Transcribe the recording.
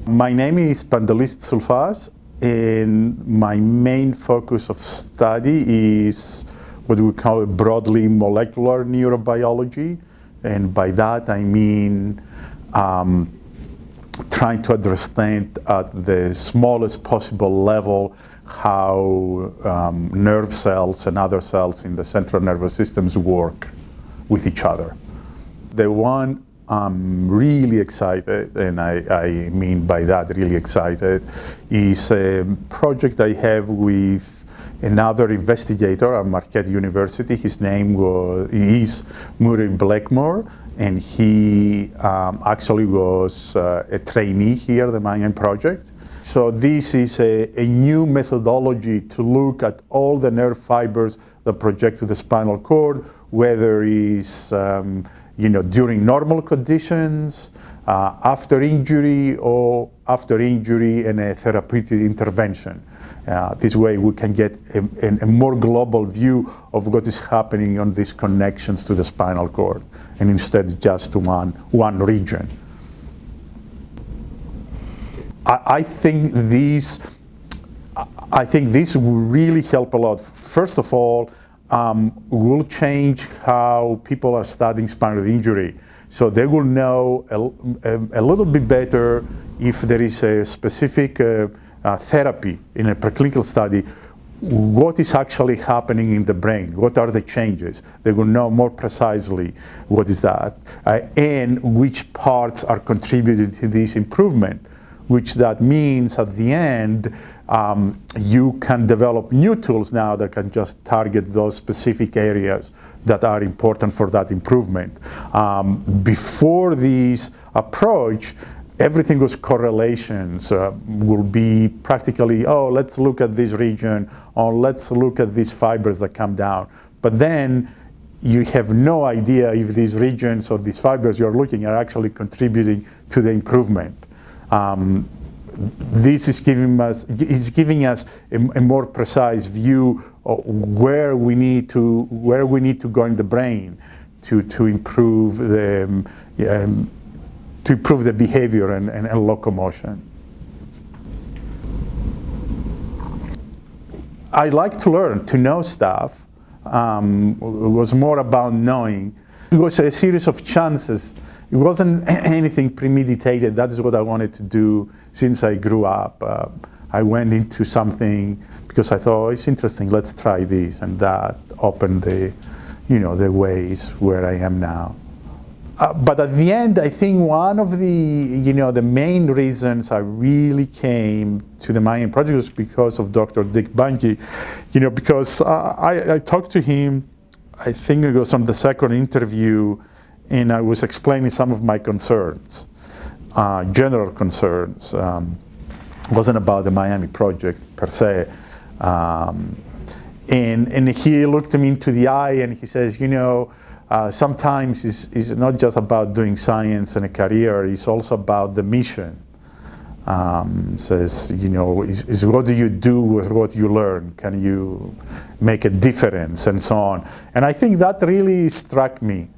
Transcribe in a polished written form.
My name is Pantelis Tsoulfas, and my main focus of study is what we call broadly molecular neurobiology. And by that I mean trying to understand at the smallest possible level how nerve cells and other cells in the central nervous systems work with each other. The one I'm really excited, and I mean by that really excited, is a project I have with another investigator at Marquette University. His name is Murray Blackmore, and he actually was a trainee here at the Mayan Project. So this is a new methodology to look at all the nerve fibers that project to the spinal cord, whether it's during normal conditions, after injury, or after injury and a therapeutic intervention. This way we can get a more global view of what is happening on these connections to the spinal cord, and instead just to one region. I think this will really help a lot. First of all, will change how people are studying spinal injury. So they will know a little bit better if there is a specific therapy in a preclinical study, what is actually happening in the brain, what are the changes. They will know more precisely what is that, and which parts are contributing to this improvement, which that means at the end, you can develop new tools now that can just target those specific areas that are important for that improvement. Before this approach, everything was correlations, will be practically, oh, let's look at this region, or let's look at these fibers that come down. But then you have no idea if these regions or these fibers you're looking are actually contributing to the improvement. This is giving us a more precise view of where we need to go in the brain to improve the behavior and locomotion. I like to learn, to know stuff. It was more about knowing. It was a series of chances. It wasn't anything premeditated. That is what I wanted to do since I grew up. I went into something because I thought, oh, it's interesting, let's try this, and that opened the ways where I am now. But at the end, I think one of the main reasons I really came to the Mayan Project was because of Dr. Dick Bungie. Because I talked to him, I think it was on the second interview, and I was explaining some of my concerns, general concerns. It wasn't about the Miami Project per se. And he looked me into the eye and he says, sometimes it's not just about doing science and a career, it's also about the mission. Says, is what do you do with what you learn? Can you make a difference, and so on? And I think that really struck me.